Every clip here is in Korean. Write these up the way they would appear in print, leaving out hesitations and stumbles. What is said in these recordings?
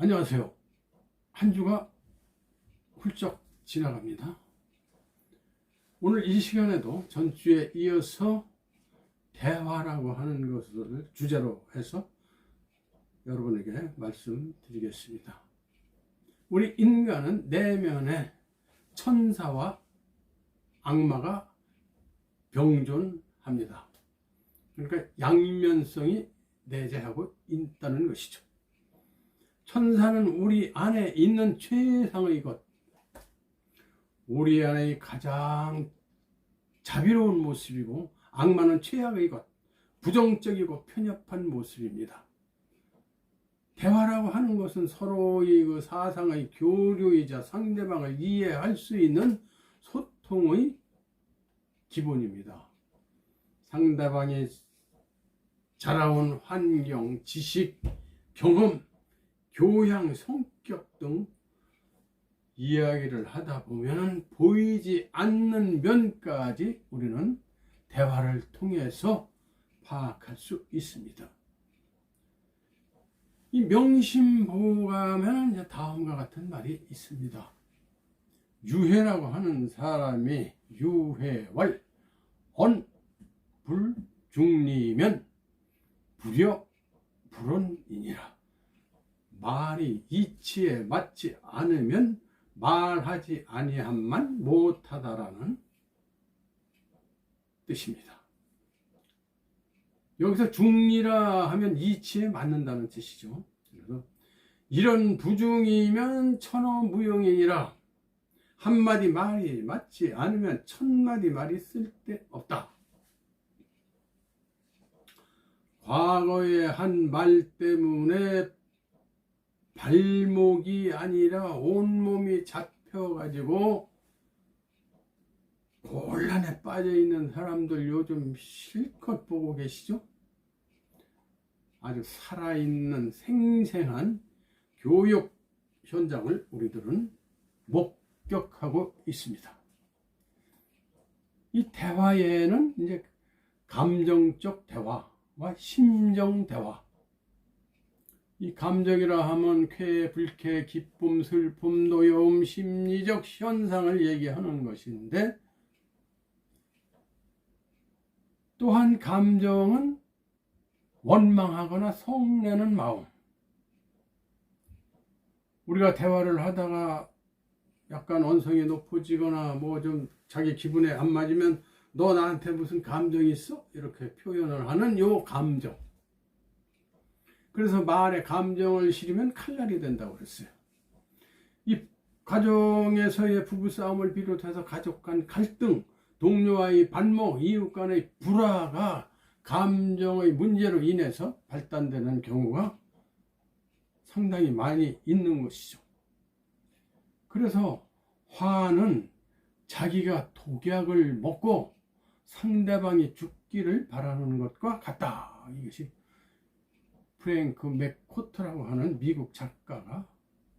안녕하세요. 한 주가 훌쩍 지나갑니다. 오늘 이 시간에도 전주에 이어서 대화라고 하는 것을 주제로 해서 여러분에게 말씀드리겠습니다. 우리 인간은 내면에 천사와 악마가 병존합니다. 그러니까 양면성이 내재하고 있다는 것이죠. 천사는 우리 안에 있는 최상의 것, 우리 안의 가장 자비로운 모습이고, 악마는 최악의 것, 부정적이고 편협한 모습입니다. 대화라고 하는 것은 서로의 그 사상의 교류이자 상대방을 이해할 수 있는 소통의 기본입니다. 상대방이 자라온 환경, 지식, 경험, 교양, 성격 등 이야기를 하다 보면 보이지 않는 면까지 우리는 대화를 통해서 파악할 수 있습니다. 이 명심보감에는 이제 다음과 같은 말이 있습니다. 유해라고 하는 사람이 유해왈 언불중리면 불여 불언이니라. 말이 이치에 맞지 않으면 말하지 아니함만 못하다라는 뜻입니다. 여기서 중리라 하면 이치에 맞는다는 뜻이죠. 그래서 이런 부중이면 천어무용이니라. 한마디 말이 맞지 않으면 천마디 말이 쓸데없다. 과거의 한 말 때문에 발목이 아니라 온몸이 잡혀가지고 곤란에 빠져있는 사람들 요즘 실컷 보고 계시죠? 아주 살아있는 생생한 교육 현장을 우리들은 목격하고 있습니다. 이 대화에는 이제 감정적 대화와 심정 대화, 이 감정이라 하면 쾌, 불쾌, 기쁨, 슬픔, 노여움, 심리적 현상을 얘기하는 것인데, 또한 감정은 원망하거나 성내는 마음. 우리가 대화를 하다가 약간 언성이 높아지거나 뭐 좀 자기 기분에 안 맞으면 너 나한테 무슨 감정이 있어? 이렇게 표현을 하는 요 감정. 그래서 말에 감정을 실으면 칼날이 된다고 그랬어요. 이 가정에서의 부부싸움을 비롯해서 가족 간 갈등, 동료와의 반목, 이웃 간의 불화가 감정의 문제로 인해서 발단되는 경우가 상당히 많이 있는 것이죠. 그래서 화는 자기가 독약을 먹고 상대방이 죽기를 바라는 것과 같다. 이것이 프랭크 맥코트라고 하는 미국 작가가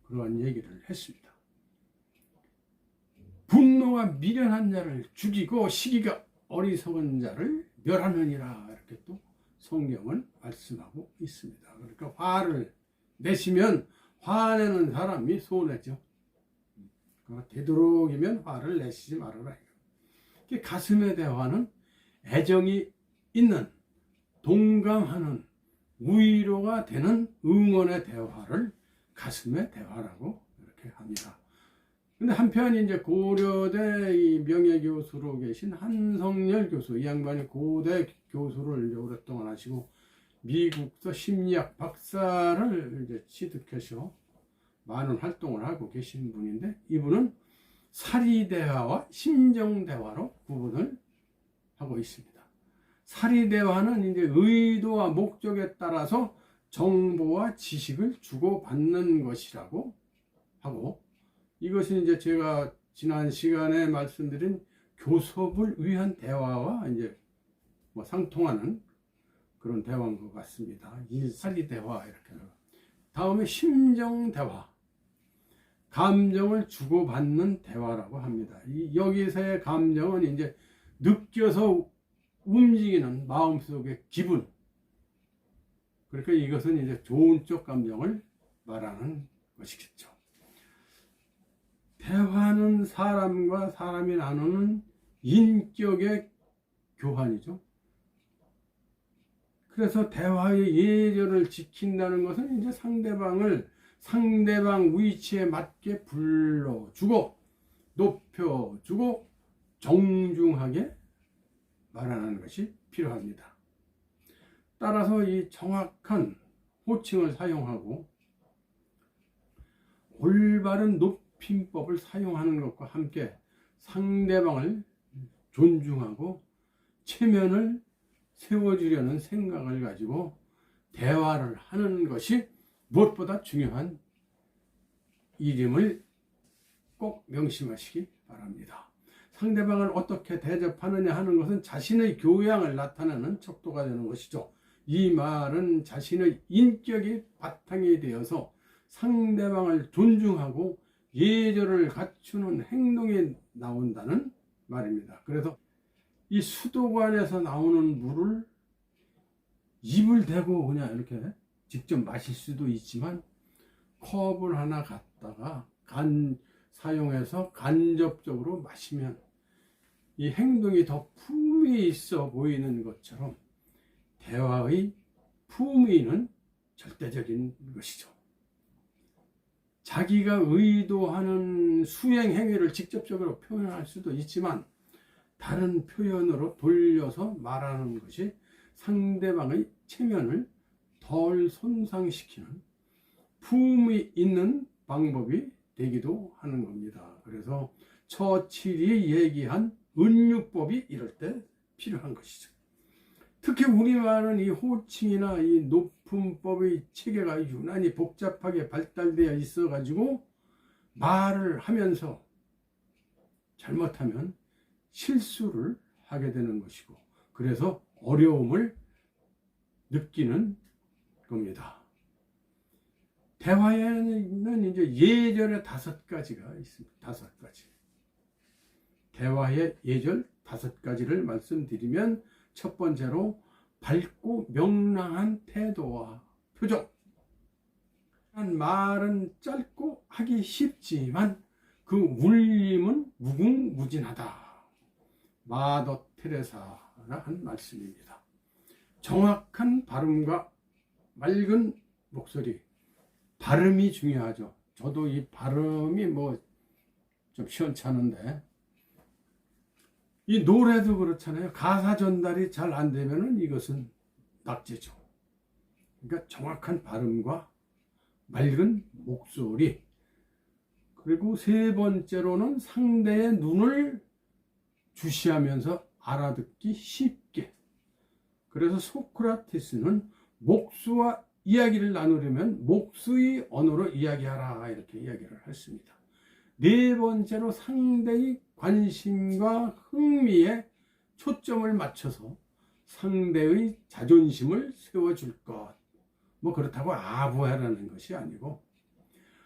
그러한 얘기를 했습니다. 분노가 미련한 자를 죽이고 시기가 어리석은 자를 멸하느니라. 이렇게 또 성경은 말씀하고 있습니다. 그러니까 화를 내시면 화내는 사람이 손해죠. 되도록이면 화를 내시지 말아라. 가슴의 대화는 애정이 있는, 동감하는, 위로가 되는 응원의 대화를 가슴의 대화라고 이렇게 합니다. 근데 한편 이제 고려대 이 명예교수로 계신 한성열 교수, 이 양반이 고대 교수를 오랫동안 하시고 미국서 심리학 박사를 이제 취득해서 많은 활동을 하고 계신 분인데, 이분은 사리대화와 심정대화로 구분을 하고 있습니다. 사리대화는 이제 의도와 목적에 따라서 정보와 지식을 주고받는 것이라고 하고, 이것은 이제 제가 지난 시간에 말씀드린 교섭을 위한 대화와 이제 뭐 상통하는 그런 대화인 것 같습니다. 이 사리대화 이렇게. 다음에 심정대화, 감정을 주고받는 대화라고 합니다. 여기서의 감정은 이제 느껴서 움직이는 마음속의 기분, 그러니까 이것은 이제 좋은 쪽 감정을 말하는 것이겠죠. 대화는 사람과 사람이 나누는 인격의 교환이죠. 그래서 대화의 예절을 지킨다는 것은 이제 상대방 위치에 맞게 불러주고 높여주고 정중하게 말하는 것이 필요합니다. 따라서 이 정확한 호칭을 사용하고 올바른 높임법을 사용하는 것과 함께 상대방을 존중하고 체면을 세워주려는 생각을 가지고 대화를 하는 것이 무엇보다 중요한 일임을 꼭 명심하시기 바랍니다. 상대방을 어떻게 대접하느냐 하는 것은 자신의 교양을 나타내는 척도가 되는 것이죠. 이 말은 자신의 인격이 바탕이 되어서 상대방을 존중하고 예절을 갖추는 행동이 나온다는 말입니다. 그래서 이 수도관에서 나오는 물을 입을 대고 그냥 이렇게 직접 마실 수도 있지만 컵을 하나 갖다가 사용해서 간접적으로 마시면 이 행동이 더 품위 있어 보이는 것처럼 대화의 품위는 절대적인 것이죠. 자기가 의도하는 수행 행위를 직접적으로 표현할 수도 있지만 다른 표현으로 돌려서 말하는 것이 상대방의 체면을 덜 손상시키는 품위 있는 방법이 되기도 하는 겁니다. 그래서 처칠이 얘기한 은유법이 이럴 때 필요한 것이죠. 특히 우리말은 이 호칭이나 이 높음법의 체계가 유난히 복잡하게 발달되어 있어 가지고 말을 하면서 잘못하면 실수를 하게 되는 것이고 그래서 어려움을 느끼는 겁니다. 대화에는 이제 예절의 5가지가 있습니다. 5가지. 대화의 예절 5가지를 말씀드리면 첫 번째로 밝고 명랑한 태도와 표정. 말은 짧고 하기 쉽지만 그 울림은 무궁무진하다. 마더 테레사가 한 말씀입니다. 정확한 발음과 맑은 목소리. 발음이 중요하죠. 저도 이 발음이 좀 시원찮은데 이 노래도 그렇잖아요. 가사 전달이 잘 안 되면은 이것은 낙제죠. 그러니까 정확한 발음과 맑은 목소리. 그리고 세 번째로는 상대의 눈을 주시하면서 알아듣기 쉽게. 그래서 소크라테스는 목수와 이야기를 나누려면 목수의 언어로 이야기하라 이렇게 이야기를 했습니다. 네 번째로 상대의 관심과 흥미에 초점을 맞춰서 상대의 자존심을 세워줄 것. 그렇다고 아부하라는 것이 아니고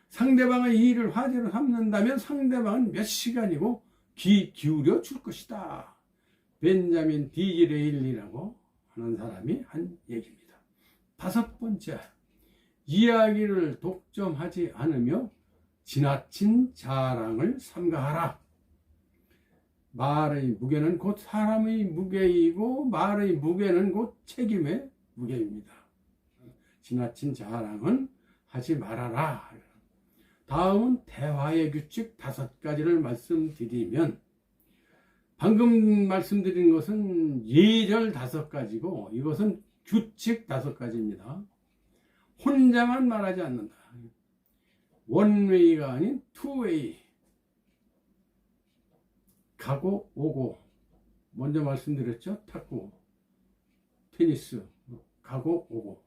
상대방의 일을 화제로 삼는다면 상대방은 몇 시간이고 귀 기울여 줄 것이다. 벤자민 디즈레일리라고 하는 사람이 한 얘기입니다. 5번째, 이야기를 독점하지 않으며 지나친 자랑을 삼가하라. 말의 무게는 곧 사람의 무게이고 말의 무게는 곧 책임의 무게입니다. 지나친 자랑은 하지 말아라. 다음은 대화의 규칙 5가지를 말씀드리면 방금 말씀드린 것은 예절 5가지고 이것은 규칙 5가지입니다. 혼자만 말하지 않는다. 원웨이가 아닌 투웨이. 가고 오고. 먼저 말씀드렸죠. 탁구, 테니스, 가고 오고.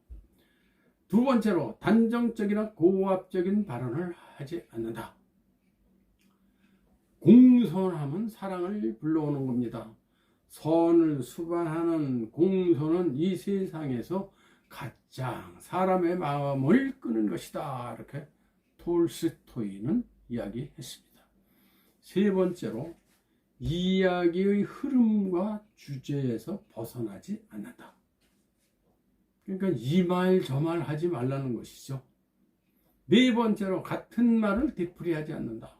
두 번째로 단정적이나 고압적인 발언을 하지 않는다. 공손함은 사랑을 불러오는 겁니다. 선을 수반하는 공손은 이 세상에서 가장 사람의 마음을 끄는 것이다. 이렇게 톨스토이는 이야기했습니다. 세 번째로 이야기의 흐름과 주제에서 벗어나지 않는다. 그러니까 이 말 저 말 하지 말라는 것이죠. 네 번째로 같은 말을 되풀이하지 않는다.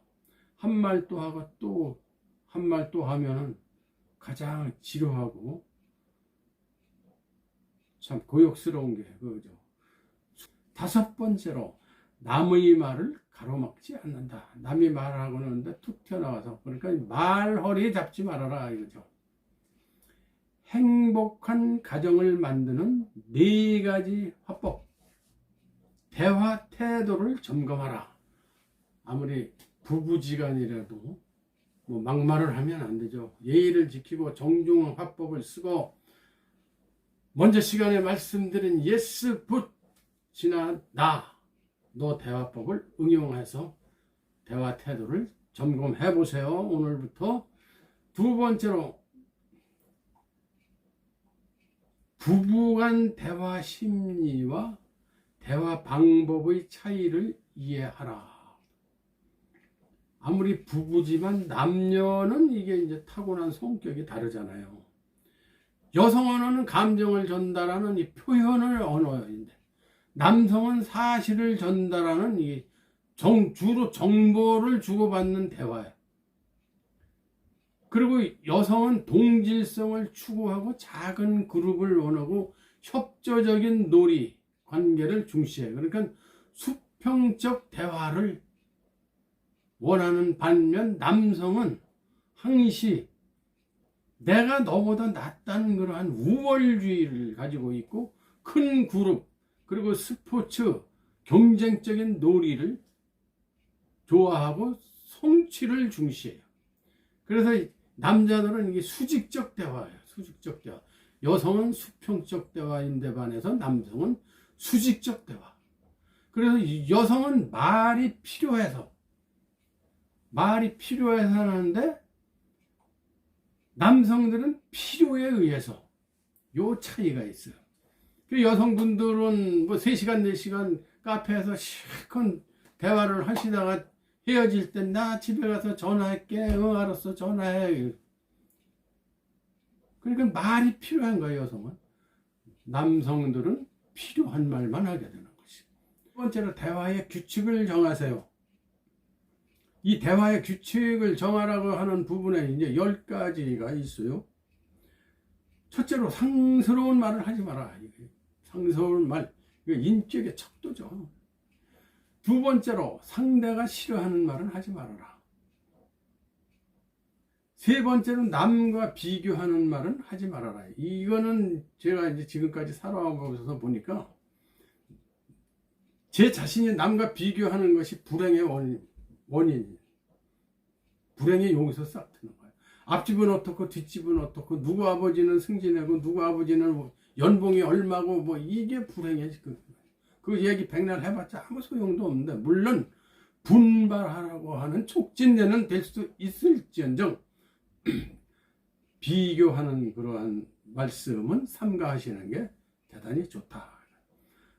한 말 또 하고 또 한 말 또 하면은 가장 지루하고 참 고역스러운 게 그거죠. 다섯 번째로 남의 말을 가로막지 않는다. 남이 말하고 있는데 툭 튀어나와서, 그러니까 말허리 잡지 말아라 이거죠. 행복한 가정을 만드는 네 가지 화법. 대화 태도를 점검하라. 아무리 부부지간이라도 뭐 막말을 하면 안 되죠. 예의를 지키고 정중한 화법을 쓰고, 먼저 시간에 말씀드린 yes, but, 지나 너 대화법을 응용해서 대화 태도를 점검해 보세요. 오늘부터. 두 번째로, 부부간 대화 심리와 대화 방법의 차이를 이해하라. 아무리 부부지만 남녀는 이게 이제 타고난 성격이 다르잖아요. 여성 언어는 감정을 전달하는 이 표현을 언어인데, 남성은 사실을 전달하는 이 주로 정보를 주고받는 대화예요. 그리고 여성은 동질성을 추구하고 작은 그룹을 원하고 협조적인 놀이, 관계를 중시해요. 그러니까 수평적 대화를 원하는 반면, 남성은 항시 내가 너보다 낫다는 그러한 우월주의를 가지고 있고, 큰 그룹, 그리고 스포츠, 경쟁적인 놀이를 좋아하고 성취를 중시해요. 그래서 남자들은 이게 수직적 대화예요. 수직적 대화. 여성은 수평적 대화인데 반해서 남성은 수직적 대화. 그래서 여성은 말이 필요해서 하는데, 남성들은 필요에 의해서, 요 차이가 있어요. 여성분들은 뭐 3시간, 4시간 카페에서 실컷 대화를 하시다가 헤어질 땐 나 집에 가서 전화할게. 알았어, 전화해. 그러니까 말이 필요한 거예요, 여성은. 남성들은 필요한 말만 하게 되는 것이. 두 번째로, 대화의 규칙을 정하세요. 이 대화의 규칙을 정하라고 하는 부분에 이제 10가지가 있어요. 첫째로, 상스러운 말을 하지 마라. 상스러운 말, 이거 인격의 척도죠. 두 번째로, 상대가 싫어하는 말은 하지 말아라. 세 번째는, 남과 비교하는 말은 하지 말아라. 이거는 제가 이제 지금까지 살아오면서 보니까 제 자신이 남과 비교하는 것이 불행의 원인. 불행이 여기서 싹 트는 거예요. 앞집은 어떻고 뒷집은 어떻고, 누구 아버지는 승진하고 누구 아버지는 연봉이 얼마고, 뭐 이게 불행의 그 얘기 백날 해봤자 아무 소용도 없는데, 물론 분발하라고 하는 촉진제는 될 수 있을지언정 비교하는 그러한 말씀은 삼가하시는 게 대단히 좋다.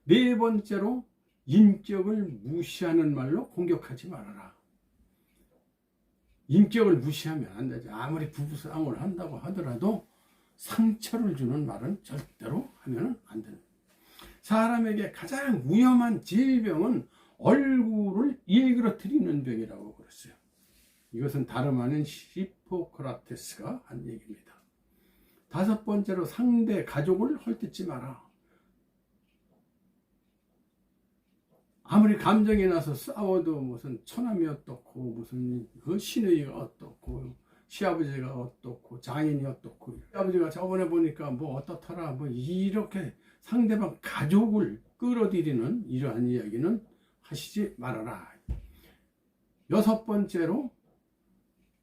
네 번째로, 인격을 무시하는 말로 공격하지 말아라. 인격을 무시하면 안 되죠. 아무리 부부싸움을 한다고 하더라도 상처를 주는 말은 절대로 하면 안 됩니다. 사람에게 가장 위험한 질병은 얼굴을 일그러뜨리는 병이라고 그랬어요. 이것은 다름 아닌 히포크라테스가 한 얘기입니다. 다섯 번째로, 상대 가족을 헐뜯지 마라. 아무리 감정이 나서 싸워도 무슨 처남이 어떻고, 무슨 시누이가 어떻고, 시아버지가 어떻고, 장인이 어떻고, 시아버지가 저번에 보니까 뭐 어떻더라, 뭐 이렇게 상대방 가족을 끌어들이는 이러한 이야기는 하시지 말아라. 여섯 번째로,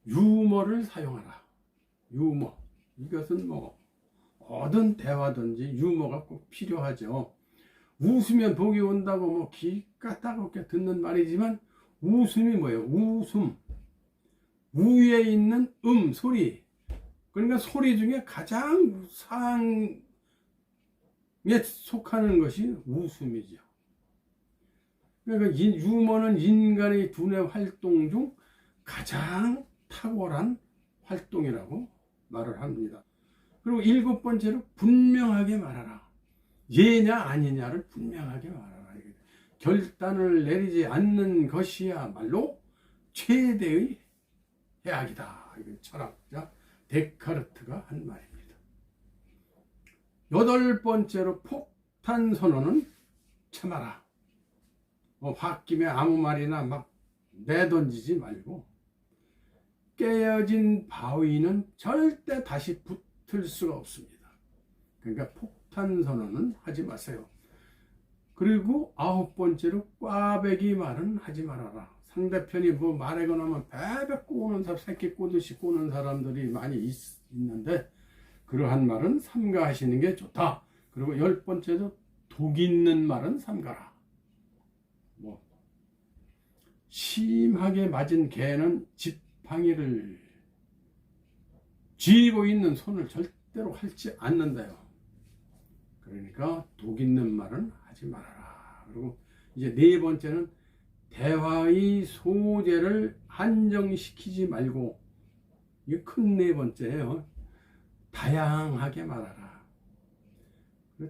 유머를 사용하라. 유머. 이것은 뭐 어떤 대화든지 유머가 꼭 필요하죠. 웃으면 복이 온다고 뭐 기가 따갑게 듣는 말이지만, 웃음이 뭐예요? 웃음. 우에 있는 소리. 그러니까 소리 중에 가장 상에 속하는 것이 웃음이죠. 그러니까 유머는 인간의 두뇌 활동 중 가장 탁월한 활동이라고 말을 합니다. 그리고 일곱 번째로, 분명하게 말하라. 예냐 아니냐를 분명하게 말하라. 결단을 내리지 않는 것이야말로 최대의 해악이다. 이건 철학자 데카르트가 한 말입니다. 여덟 번째로 폭탄 선언은 참아라. 홧김에 아무 말이나 막 내던지지 말고, 깨어진 바위는 절대 다시 붙을 수가 없습니다. 그러니까 폭탄 선언은 하지 마세요. 그리고 아홉 번째로 꽈배기 말은 하지 말아라. 상대편이 뭐 말하거나 하면 베베 꼬는 사람, 새끼 꼬듯이 꼬는 사람들이 많이 있는데, 그러한 말은 삼가하시는 게 좋다. 그리고 열 번째도 독 있는 말은 삼가라. 뭐 심하게 맞은 개는 지팡이를 쥐고 있는 손을 절대로 핥지 않는다요. 그러니까 독 있는 말은 하지 말아라. 그리고 이제 네 번째는 대화의 소재를 한정시키지 말고, 이게 큰 네 번째예요. 다양하게 말하라.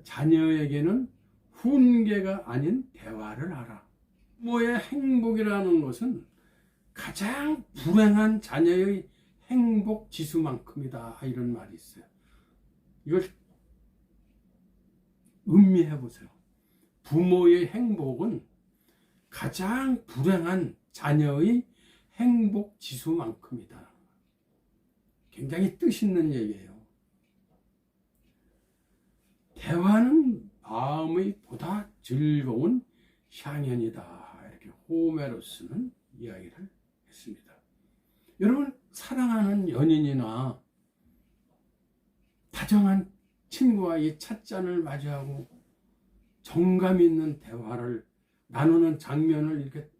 자녀에게는 훈계가 아닌 대화를 하라. 부모의 행복이라는 것은 가장 불행한 자녀의 행복 지수만큼이다. 이런 말이 있어요. 이걸 음미해 보세요. 부모의 행복은 가장 불행한 자녀의 행복 지수만큼이다. 굉장히 뜻있는 얘기예요. 대화는 마음의 보다 즐거운 향연이다. 이렇게 호메로스는 이야기를 했습니다. 여러분, 사랑하는 연인이나 다정한 친구와의 찻잔을 마주하고 정감 있는 대화를 나누는 장면을 이렇게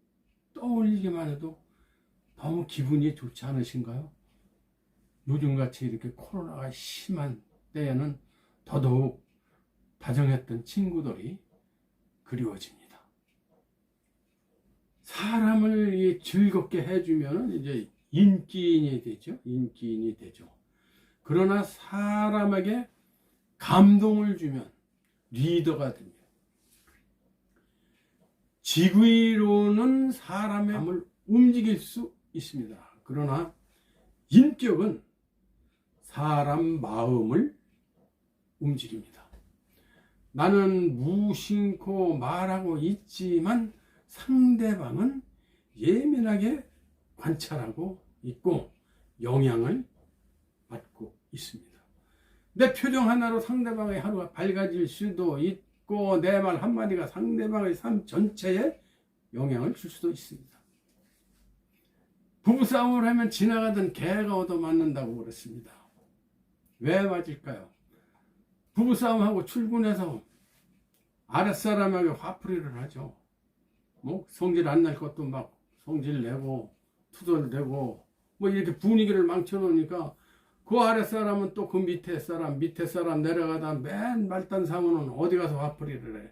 떠올리기만 해도 너무 기분이 좋지 않으신가요? 요즘같이 이렇게 코로나가 심한 때에는 더더욱 다정했던 친구들이 그리워집니다. 사람을 즐겁게 해주면 이제 인기인이 되죠. 인기인이 되죠. 그러나 사람에게 감동을 주면 리더가 됩니다. 지위로는 사람의 마음을 움직일 수 있습니다. 그러나 인격은 사람 마음을 움직입니다. 나는 무심코 말하고 있지만 상대방은 예민하게 관찰하고 있고 영향을 받고 있습니다. 내 표정 하나로 상대방의 하루가 밝아질 수도 있고 내 말 한마디가 상대방의 삶 전체에 영향을 줄 수도 있습니다. 부부싸움을 하면 지나가던 개가 얻어맞는다고 그랬습니다. 왜 맞을까요? 부부싸움하고 출근해서 아랫사람에게 화풀이를 하죠. 뭐 성질 안 날 것도 막 성질 내고 투덜대고 뭐 이렇게 분위기를 망쳐놓으니까 그 아랫사람은 또 그 밑에 사람 내려가다 맨 말단 상어는 어디 가서 화풀이를 해.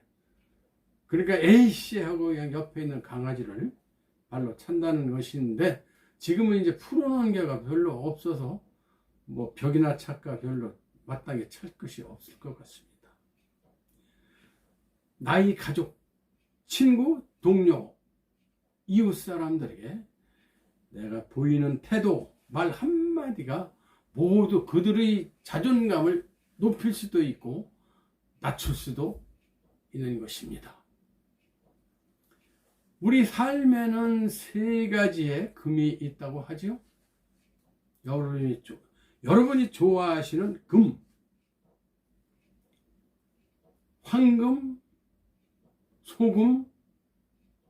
그러니까 에이씨 하고 그냥 옆에 있는 강아지를 발로 찬다는 것인데, 지금은 이제 풀어놓은 게가 별로 없어서 뭐 벽이나 착가 별로 마땅히 찰 것이 없을 것 같습니다. 나의 가족, 친구, 동료, 이웃 사람들에게 내가 보이는 태도, 말 한마디가 모두 그들의 자존감을 높일 수도 있고 낮출 수도 있는 것입니다. 우리 삶에는 세 가지의 금이 있다고 하죠. 여러분이 좋아하시는 금, 황금, 소금,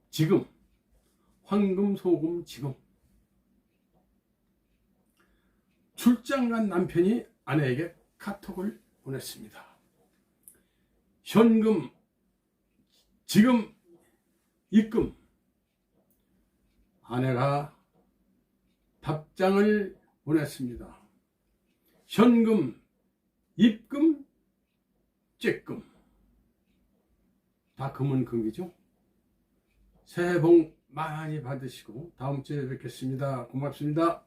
지금. 황금, 소금, 지금. 출장 간 남편이 아내에게 카톡을 보냈습니다. 현금, 지금, 입금. 아내가 답장을 보냈습니다. 현금, 입금, 쬐금. 다 금은 금이죠. 새해 복 많이 받으시고 다음 주에 뵙겠습니다. 고맙습니다.